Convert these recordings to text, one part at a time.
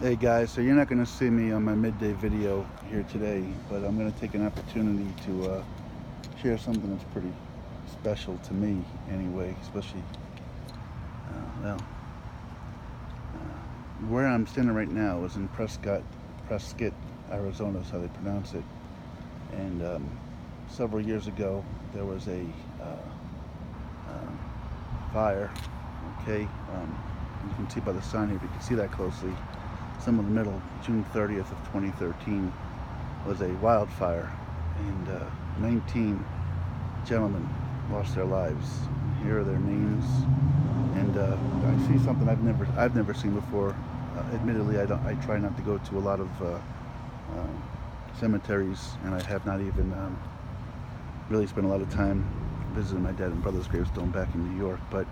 Hey guys, so you're not going to see me on my midday video here today, but I'm going to take an opportunity to share something that's pretty special to me anyway, especially, well, where I'm standing right now is in Prescott, Arizona is how they pronounce it. And several years ago, there was a fire, okay? You can see by the sign here, if you can see that closely, some of the middle, June 30th of 2013, was a wildfire, and 19 gentlemen lost their lives. Here are their names, and I see something I've never seen before. Admittedly, I try not to go to a lot of cemeteries, and I have not even really spent a lot of time visiting my dad and brother's gravestone back in New York. But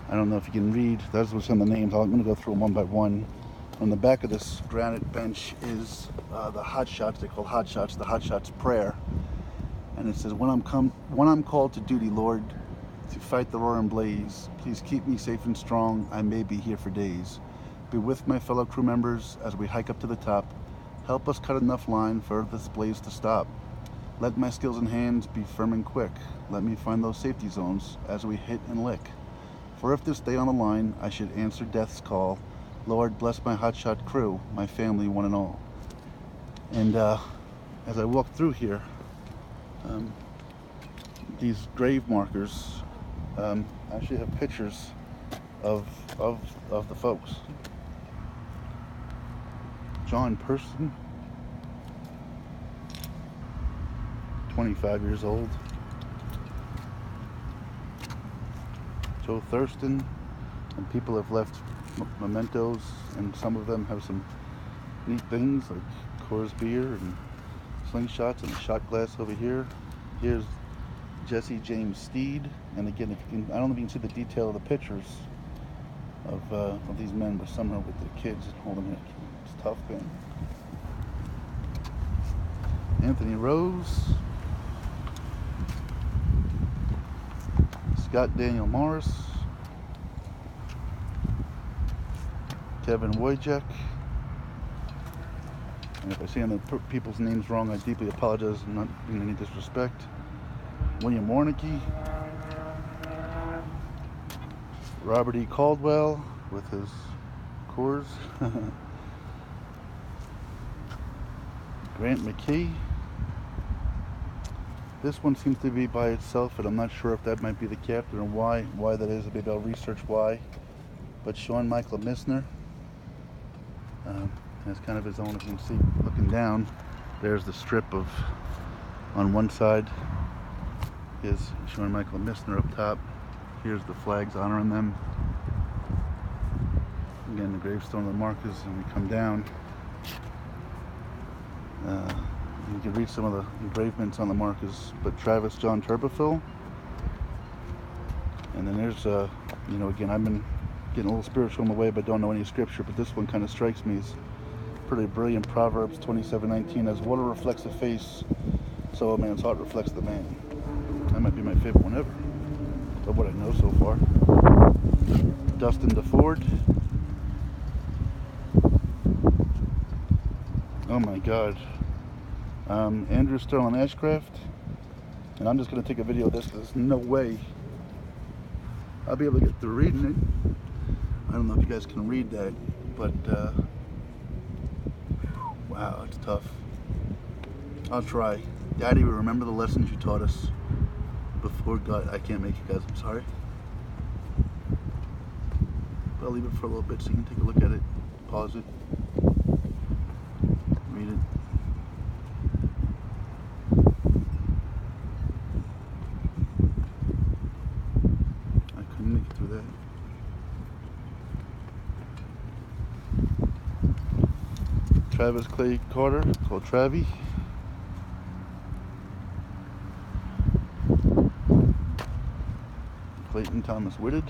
I don't know if you can read. Those were some of the names. I'm going to go through them one by one. On the back of this granite bench is the hot shots. They call hot shots the hot shots prayer, and it says, when I'm called to duty, Lord, to fight the roaring blaze, please keep me safe and strong. I may be here for days. Be with my fellow crew members as we hike up to the top. Help us cut enough line for this blaze to stop. Let my skills and hands be firm and quick. Let me find those safety zones as we hit and lick. For if this day on the line I should answer death's call, Lord, bless my hotshot crew, my family, one and all. And as I walk through here, these grave markers actually have pictures of the folks. John Person, 25 years old. Joe Thurston, and people have left mementos, and some of them have some neat things like Coors beer and slingshots and a shot glass over here. Here's Jesse James Steed, and again, if you can, I don't know if you can see the detail of the pictures of these men, but some are with their kids holding it. It's tough, man. Anthony Rose, Scott Daniel Morris, Kevin Wojcik, and if I say any people's names wrong, I deeply apologize. I'm not being any disrespect. William Warnicki, Robert E. Caldwell with his Coors, Grant McKee. This one seems to be by itself, and I'm not sure if that might be the captain or why that is. Maybe I'll research why. But Sean Michael Missner has kind of his own. If you can see, looking down, there's the strip of, on one side is Sean Michael Missner up top. Here's the flags honoring them. Again, the gravestone of the markers, and we come down. You can read some of the engravements on the markers, but Travis John Turbeville. And then there's, again, I've been getting a little spiritual in the way, but don't know any scripture, but this one kind of strikes me as pretty brilliant. Proverbs 27:19, as water reflects the face, so a man's heart reflects the man. That might be my favorite one ever, of what I know so far. Dustin DeFord. Oh my God. Andrew Sterling Ashcraft. And I'm just going to take a video of this because there's no way I'll be able to get through reading it. I don't know if you guys can read that, but wow, it's tough. I'll try. Daddy, we remember the lessons you taught us before God. I can't make it, guys. I'm sorry. But I'll leave it for a little bit so you can take a look at it, pause it, read it. I couldn't make it through that. Travis Clay Carter, called Travie. Clayton Thomas Whitted.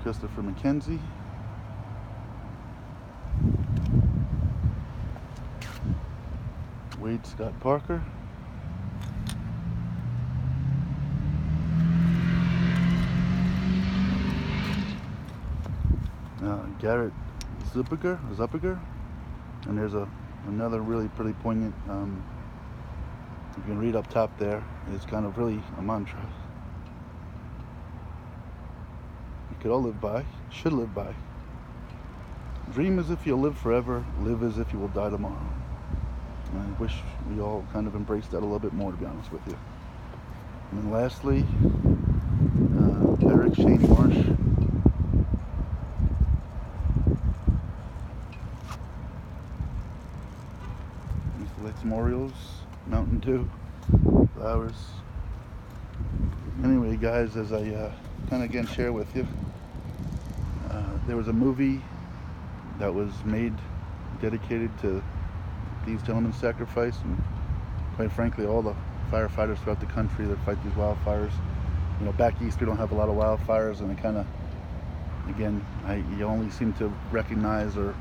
Christopher McKenzie. Wade Scott Parker. Garrett Zuppiger, and there's another really pretty poignant. You can read up top there. It's kind of really a mantra you could all live by, should live by. Dream as if you'll live forever, live as if you will die tomorrow. And I wish we all kind of embraced that a little bit more, to be honest with you. And then lastly, Eric Shane Marsh. These Orioles, Mountain Dew, flowers. Anyway, guys, as I kind of again share with you, there was a movie that was made dedicated to these gentlemen's sacrifice, and quite frankly all the firefighters throughout the country that fight these wildfires. You know, back east we don't have a lot of wildfires, and it kind of, again, you only seem to recognize or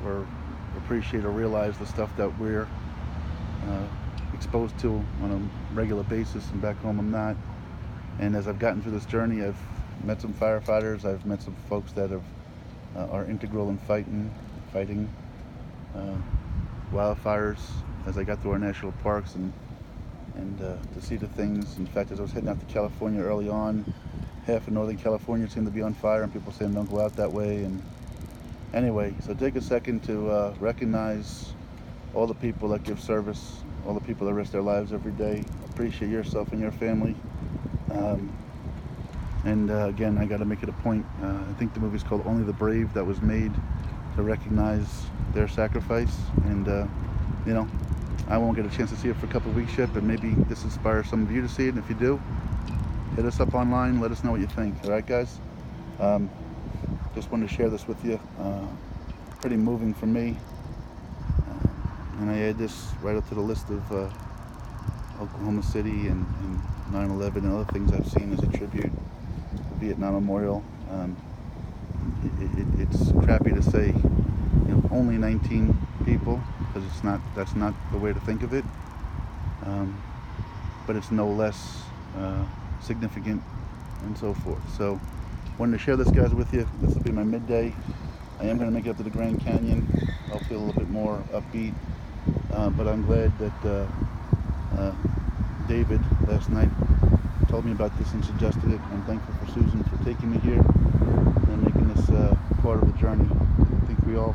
appreciate or realize the stuff that we're exposed to on a regular basis, and back home I'm not. And as I've gotten through this journey, I've met some firefighters, I've met some folks that are integral in fighting wildfires as I got through our national parks, and to see the things. In fact, as I was heading out to California early on, half of Northern California seemed to be on fire, and people saying don't go out that way. And anyway, so take a second to recognize all the people that give service, all the people that risk their lives every day. Appreciate yourself and your family. Again, I got to make it a point. I think the movie's called Only the Brave, that was made to recognize their sacrifice. And you know, I won't get a chance to see it for a couple of weeks yet, but maybe this inspires some of you to see it. And if you do, hit us up online, let us know what you think. All right, guys? Just wanted to share this with you. Pretty moving for me. And I add this right up to the list of Oklahoma City and 9/11 and other things I've seen as a tribute to the Vietnam Memorial. It's crappy to say, you know, only 19 people, because that's not the way to think of it. But it's no less significant, and so forth. So, wanted to share this, guys, with you. This will be my midday. I am going to make it up to the Grand Canyon. I'll feel a little bit more upbeat. But I'm glad that David last night told me about this and suggested it. I'm thankful for Susan for taking me here and making this part of the journey. I think we all